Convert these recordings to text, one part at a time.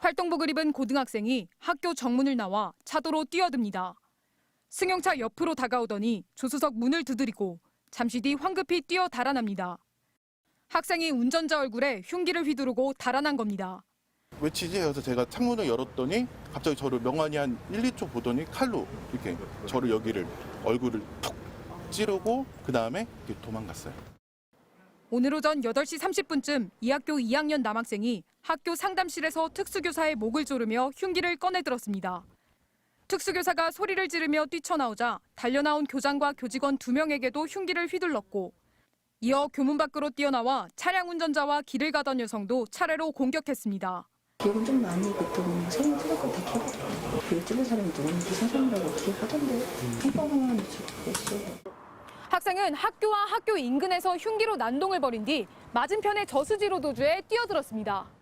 활동복을 입은 고등학생이 학교 정문을 나와 차도로 뛰어듭니다. 승용차 옆으로 다가오더니 조수석 문을 두드리고 잠시 뒤 황급히 뛰어 달아납니다. 학생이 운전자 얼굴에 흉기를 휘두르고 달아난 겁니다. 외치지 해서 제가 창문을 열었더니 갑자기 저를 멍하니 한 1, 2초 보더니 칼로 이렇게 저를 여기를 얼굴을 툭 찌르고 그다음에 도망갔어요. 오늘 오전 8시 30분쯤 이 학교 2학년 남학생이 학교 상담실에서 특수교사의 목을 조르며 흉기를 꺼내들었습니다. 특수교사가 소리를 지르며 뛰쳐나오자 달려나온 교장과 교직원 2명에게도 흉기를 휘둘렀고 이어 교문 밖으로 뛰어나와 차량 운전자와 길을 가던 여성도 차례로 공격했습니다. 기억은 좀 많이 그때 소리 들었고 다 기억하더라고요. 그 찍은 사람이 누군지 사람이라고 기억하던데 한번만 모르겠어요. 학생은 학교와 학교 인근에서 흉기로 난동을 벌인 뒤 맞은편의 저수지로 도주해 뛰어들었습니다.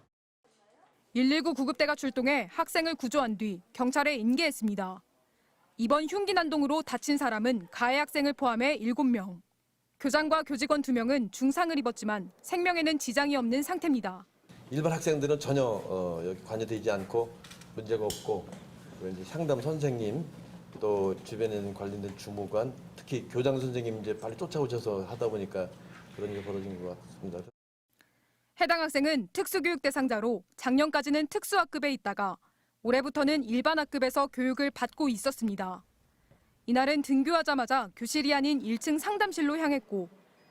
119 구급대가 출동해 학생을 구조한 뒤 경찰에 인계했습니다. 이번 흉기 난동으로 다친 사람은 가해 학생을 포함해 7명. 교장과 교직원 2명은 중상을 입었지만 생명에는 지장이 없는 상태입니다. 일반 학생들은 전혀 여기 관여되지 않고 문제가 없고 이제 상담 선생님 또 주변에 있는 관련된 주무관 특히 교장 선생님 이제 빨리 쫓아오셔서 하다 보니까 그런 일이 벌어진 것 같습니다. 해당 학생은 특수교육 대상자로 작년까지는 특수학급에 있다가 올해부터는 일반 학급에서 교육을 받고 있었습니다. 이날은 등교하자마자 교실이 아닌 1층 상담실로 향했고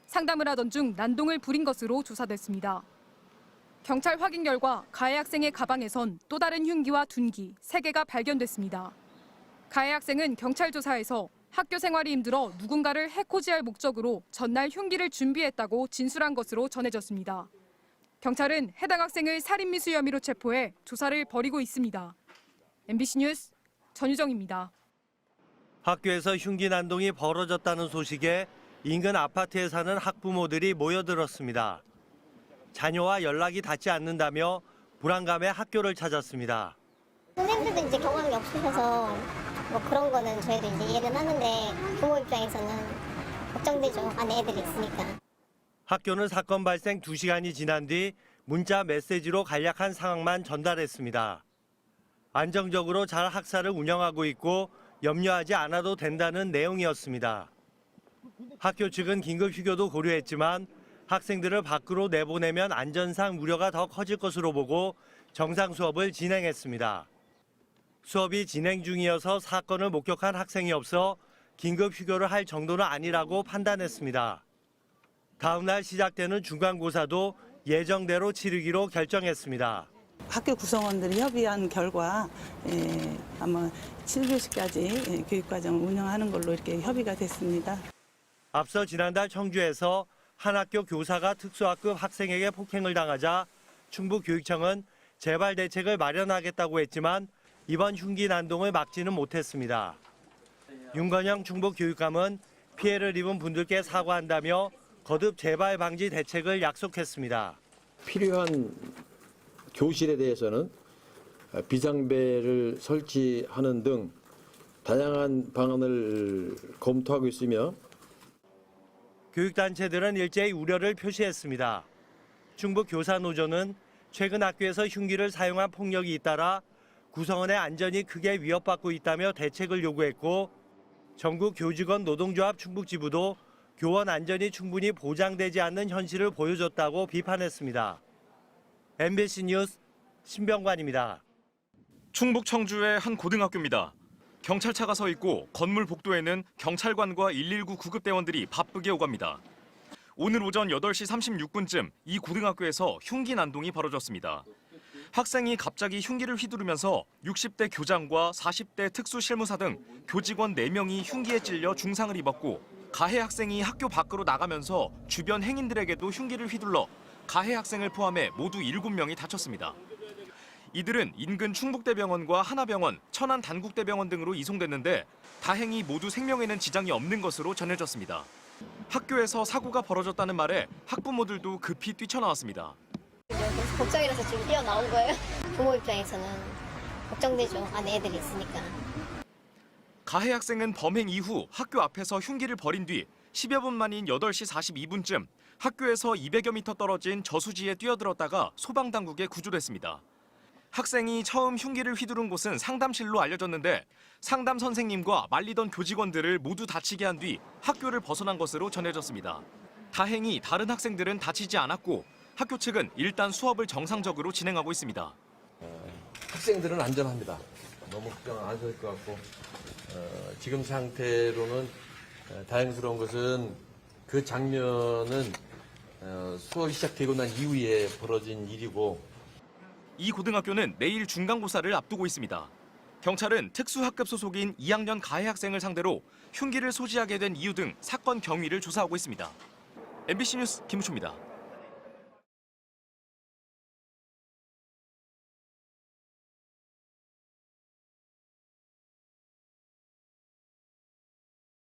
상담을 하던 중 난동을 부린 것으로 조사됐습니다. 경찰 확인 결과 가해 학생의 가방에선 또 다른 흉기와 둔기 3개가 발견됐습니다. 가해 학생은 경찰 조사에서 학교 생활이 힘들어 누군가를 해코지할 목적으로 전날 흉기를 준비했다고 진술한 것으로 전해졌습니다. 경찰은 해당 학생을 살인미수 혐의로 체포해 조사를 벌이고 있습니다. MBC 뉴스 전유정입니다. 학교에서 흉기 난동이 벌어졌다는 소식에 인근 아파트에 사는 학부모들이 모여들었습니다. 자녀와 연락이 닿지 않는다며 불안감에 학교를 찾았습니다. 선생님들도 이제 경험이 없으셔서 뭐 그런 거는 저희도 이제 이해는 하는데 부모 입장에서는 걱정되죠. 안에 애들이 있으니까. 학교는 사건 발생 2시간이 지난 뒤 문자 메시지로 간략한 상황만 전달했습니다. 안정적으로 잘 학사를 운영하고 있고 염려하지 않아도 된다는 내용이었습니다. 학교 측은 긴급 휴교도 고려했지만 학생들을 밖으로 내보내면 안전상 우려가 더 커질 것으로 보고 정상 수업을 진행했습니다. 수업이 진행 중이어서 사건을 목격한 학생이 없어 긴급 휴교를 할 정도는 아니라고 판단했습니다. 다음 날 시작되는 중간고사도 예정대로 치르기로 결정했습니다. 학교 구성원들이 협의한 결과 아마 7교시까지 교육과정을 운영하는 걸로 이렇게 협의가 됐습니다. 앞서 지난달 청주에서 한 학교 교사가 특수학급 학생에게 폭행을 당하자 충북교육청은 재발 대책을 마련하겠다고 했지만 이번 흉기 난동을 막지는 못했습니다. 윤건영 충북교육감은 피해를 입은 분들께 사과한다며 거듭 재발 방지 대책을 약속했습니다. 필요한 교실에 대해서는 비상벨을 설치하는 등 다양한 방안을 검토하고 있으며 교육단체들은 일제히 우려를 표시했습니다. 충북교사노조는 최근 학교에서 흉기를 사용한 폭력이 잇따라 구성원의 안전이 크게 위협받고 있다며 대책을 요구했고 전국 교직원 노동조합 충북지부도 교원 안전이 충분히 보장되지 않는 현실을 보여줬다고 비판했습니다. MBC 뉴스 신병관입니다. 충북 청주의 한 고등학교입니다. 경찰차가 서 있고 건물 복도에는 경찰관과 119 구급대원들이 바쁘게 오갑니다. 오늘 오전 8시 36분쯤 이 고등학교에서 흉기 난동이 벌어졌습니다. 학생이 갑자기 흉기를 휘두르면서 60대 교장과 40대 특수실무사 등 교직원 4명이 흉기에 찔려 중상을 입었고 가해 학생이 학교 밖으로 나가면서 주변 행인들에게도 흉기를 휘둘러 가해 학생을 포함해 모두 7명이 다쳤습니다. 이들은 인근 충북대병원과 하나병원, 천안단국대병원 등으로 이송됐는데 다행히 모두 생명에는 지장이 없는 것으로 전해졌습니다. 학교에서 사고가 벌어졌다는 말에 학부모들도 급히 뛰쳐나왔습니다. 걱정이라서 지금 뛰어나온 거예요. 부모 입장에서는 걱정되죠. 안에 애들이 있으니까. 가해 학생은 범행 이후 학교 앞에서 흉기를 벌인 뒤 10여 분 만인 8시 42분쯤 학교에서 200여 미터 떨어진 저수지에 뛰어들었다가 소방당국에 구조됐습니다. 학생이 처음 흉기를 휘두른 곳은 상담실로 알려졌는데 상담 선생님과 말리던 교직원들을 모두 다치게 한 뒤 학교를 벗어난 것으로 전해졌습니다. 다행히 다른 학생들은 다치지 않았고 학교 측은 일단 수업을 정상적으로 진행하고 있습니다. 학생들은 안전합니다. 너무 걱정 안 하실 것 같고 지금 상태로는 다행스러운 것은 그 장면은 수업이 시작되고 난 이후에 벌어진 일이고 이 고등학교는 내일 중간고사를 앞두고 있습니다. 경찰은 특수학급 소속인 2학년 가해 학생을 상대로 흉기를 소지하게 된 이유 등 사건 경위를 조사하고 있습니다. MBC 뉴스 김우초입니다.